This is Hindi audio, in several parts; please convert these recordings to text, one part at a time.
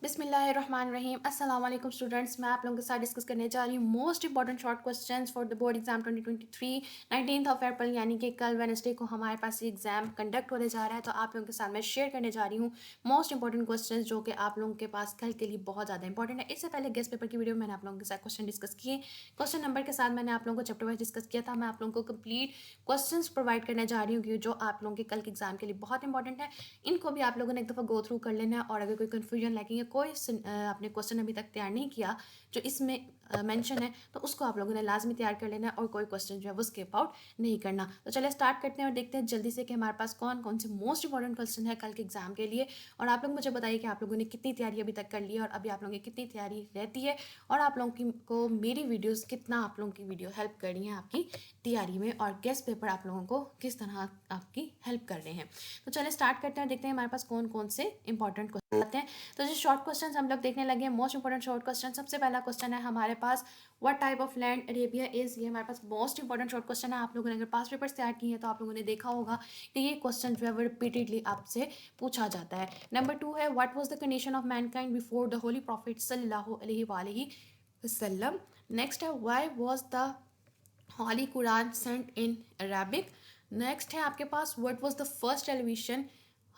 बिस्मिल्लाहिर्रहमानिर्रहीम। अस्सलाम वालेकुम स्टूडेंट्स, मैं आप लोगों के साथ डिस्कस करने जा रही हूँ most important short questions for the board exam 2023 19 अप्रैल यानी कि कल वेडनेसडे को हमारे पास ये एग्जाम कंडक्ट होने जा रहा है। तो आप लोगों के साथ मैं शेयर करने जा रही हूँ मोस्ट इंपॉर्टेंट क्वेश्चंस जो कि आप लोगों के पास कल के लिए बहुत ज़्यादा इंपॉर्टेंट है। इससे पहले गेस्ट पेपर की वीडियो मैंने आप लोगों के साथ क्वेश्चन डिस्कस किए, क्वेश्चन नंबर के साथ मैंने आप लोगों को चैप्टर वाइज डिस्कस किया था। मैं आप लोगों को कंप्लीट क्वेश्चन प्रोवाइड करने जा रही हूँ जो आप लोगों के कल के एग्जाम के लिए बहुत इंपॉर्टेंट है। इनको भी आप लोगों ने एक दफ़ा गो थ्रू कर लेना है और अगर कोई कन्फ्यूजन लगे, कोई आपने क्वेश्चन अभी तक तैयार नहीं किया जो इसमें मेंशन है, तो उसको आप लोगों ने लाजमी तैयार कर लेना है और कोई क्वेश्चन जो है वो स्किप आउट नहीं करना। तो चलिए स्टार्ट करते हैं और देखते हैं जल्दी से कि हमारे पास कौन कौन से मोस्ट इंपॉर्टेंट क्वेश्चन है कल के एग्जाम के लिए। और आप लोग मुझे बताइए कि आप लोगों ने कितनी तैयारी अभी तक कर ली है और अभी आप लोगों की कितनी तैयारी रहती है और आप लोगों को मेरी वीडियोज़ कितना आप लोगों की वीडियो हेल्प कर रही हैं आपकी तैयारी में, और गेस्ट पेपर आप लोगों को किस तरह आपकी हेल्प कर रहे हैं। तो चलिए स्टार्ट करते हैं, देखते हैं हमारे पास कौन कौन से इंपॉर्टेंट क्वेश्चन आते हैं। तो जो शॉर्ट क्वेश्चन हम लोग देखने लगे हैं, मोस्ट इंपॉर्टेंट शॉर्ट क्वेश्चन। सबसे पहला क्वेश्चन है हमारे पास, what type of land Arabia is. ये हमारे पास मोस्ट इंपॉर्टेंट शॉर्ट क्वेश्चन है। आप लोगों ने अगर पास पेपर्स तैयार किए हैं तो आप लोगों ने देखा होगा कि ये क्वेश्चन जो है वो रिपीटेडली आपसे पूछा जाता है। नंबर 2 है, what was the condition of mankind before the holy prophet सल्लल्लाहु अलैहि वसल्लम। नेक्स्ट है, why was the holy Quran sent in Arabic. Next है आपके पास, what was the first television,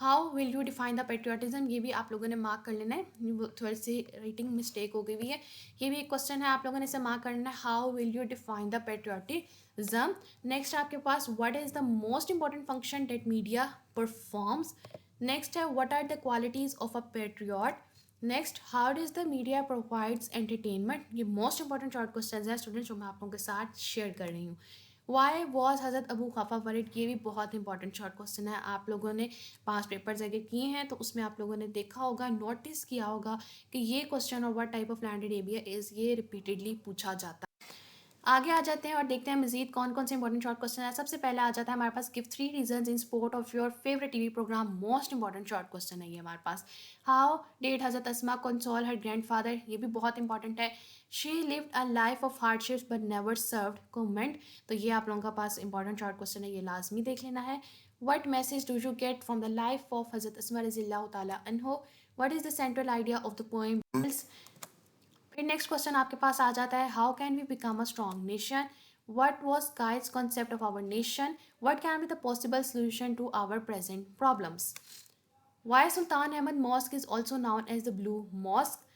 how will you define the patriotism. ये भी आप लोगों ने मार्क कर लेना है, थोड़ी सी राइटिंग मिस्टेक हो गई हुई है। ये भी एक क्वेश्चन है, आप लोगों ने इसे मार्क करना है, how will you define the patriotism. Next आपके पास, what is the most important function that media performs. Next है, what are the qualities of a patriot. Next, how does the media provides entertainment. ये मोस्ट इंपॉर्टेंट शॉर्ट क्वेश्चन है स्टूडेंट्स जो मैं आप लोगों के साथ शेयर कर रही हूँ। वाई वॉज हज़रत अबू खफा वरिड। ये भी बहुत इंपॉर्टेंट शॉर्ट क्वेश्चन है। आप लोगों ने पास पेपर्स अगर किए हैं तो उसमें आप लोगों ने देखा होगा, नोटिस किया होगा कि ये क्वेश्चन और what type of land area is, ये रिपीटेडली पूछा जाता है। आगे आ जाते हैं और देखते हैं मजीद कौन कौन से इंपॉर्टेंट शॉर्ट क्वेश्चन है। सबसे पहले आ जाता है हमारे पास, give 3 reasons in support of your favourite TV programme. Most important short question है ये हमारे पास। How did Hazrat Asma console her grandfather. ये भी बहुत इंपॉर्टेंट है। She lived a life of hardships but never served government. तो ये आप लोगों का पास इंपॉर्टेंट शॉर्ट क्वेश्चन है, ये लाजमी देख लेना है। What message do you get from the life of Hazrat Asma रज़ियल्लाहु ताला अन्हो। What is the central idea of the poem. फिर नेक्स्ट क्वेश्चन आपके पास आ जाता है, how can we become a strong nation. What was guides concept of our nation. What can be the possible solution to our present problems. Why Sultan Ahmed mosque is also known as the blue mosque.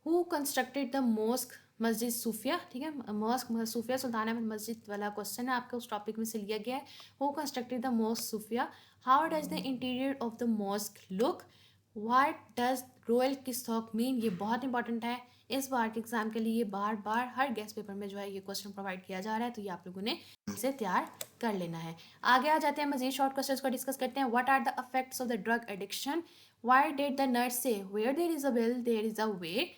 Who constructed the mask मस्जिद सूफिया। ठीक है, मॉस्क सूफिया सुल्तान अहमद मस्जिद वाला क्वेश्चन है, आपका उस टॉपिक में से लिया गया है। Who constructed the mosque Sophia. How does the interior of the mosque look. What does royal kiosk mean. ये बहुत इंपॉर्टेंट है इस बार के एग्जाम के लिए, बार बार हर गेस्ट पेपर में जो है ये क्वेश्चन प्रोवाइड किया जा रहा है, तो ये आप लोगों ने इसे तैयार कर लेना है। आगे आ जाते हैं, मजीद शॉर्ट क्वेश्चन को डिस्कस करते हैं। What are the effects of the drug addiction. Why did the nurse say where there is a will there is a way.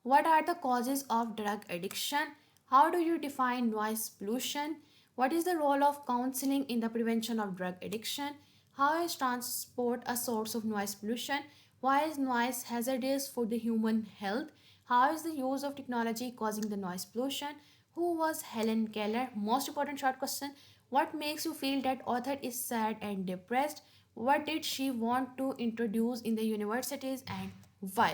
What are the causes of drug addiction? How do you define noise pollution? What is the role of counseling in the prevention of drug addiction? How is transport a source of noise pollution? Why is noise hazardous for the human health? How is the use of technology causing the noise pollution? Who was Helen Keller? Most important short question. What makes you feel that author is sad and depressed? What did she want to introduce in the universities and why?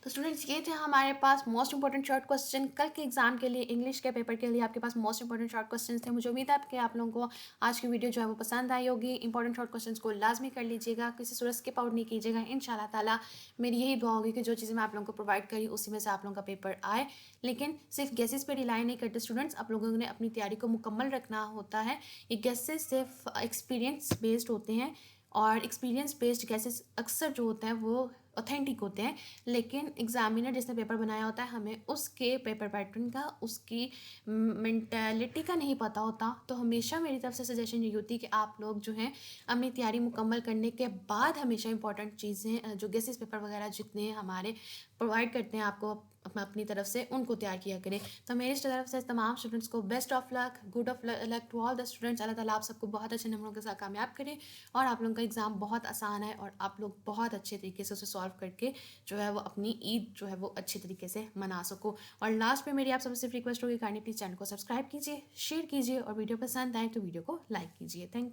तो स्टूडेंट्स ये थे हमारे पास मोस्ट इंपॉर्टेंट शॉर्ट क्वेश्चन कल के एग्जाम के लिए, इंग्लिश के पेपर के लिए आपके पास मोस्ट इंपॉर्टेंट शॉर्ट क्वेश्चन थे। मुझे उम्मीद है कि आप लोगों को आज की वीडियो जो है वो पसंद आई होगी। इंपॉर्टेंट शॉर्ट क्वेश्चन को लाजमी कर लीजिएगा, किसी सूरत स्किप आउट नहीं कीजिएगा। इंशाल्लाह ताला मेरी यही दुआ होगी कि जो चीज़ें मैं आप लोगों को प्रोवाइड करी उसी में से आप लोगों का पेपर आए। लेकिन सिर्फ गेसेस पे रिलाई नहीं करते स्टूडेंट्स, आप लोगों ने अपनी तैयारी को मुकम्मल रखना होता है। ये गेसेस सिर्फ एक्सपीरियंस बेस्ड होते हैं और एक्सपीरियंस बेस्ड गैसेस अक्सर जो होते हैं वो ऑथेंटिक होते हैं, लेकिन एग्जामिनर जिसने पेपर बनाया होता है हमें उसके पेपर पैटर्न का, उसकी मेंटालिटी का नहीं पता होता। तो हमेशा मेरी तरफ से सजेशन ये होती है कि आप लोग जो हैं अपनी तैयारी मुकम्मल करने के बाद हमेशा इंपॉर्टेंट चीज़ें जो गेसेस पेपर वगैरह जितने हमारे प्रोवाइड करते हैं आपको अपनी तरफ से, उनको तैयार किया करें। तो मेरी तरफ से तमाम स्टूडेंट्स को best of luck, good of luck to all the students. Allah ताला आप सबको बहुत अच्छे नंबरों के साथ कामयाब करें और आप लोगों का एग्ज़ाम बहुत आसान है और आप लोग बहुत अच्छे तरीके से उसे सॉल्व करके जो है वो अपनी ईद जो है वो अच्छे तरीके से मना सको। और लास्ट में मेरी आप सबसे रिक्वेस्ट होगी, काइंडली प्लीज़ चैनल को सब्सक्राइब कीजिए, शेयर कीजिए और वीडियो पसंद आए तो वीडियो को लाइक कीजिए। थैंक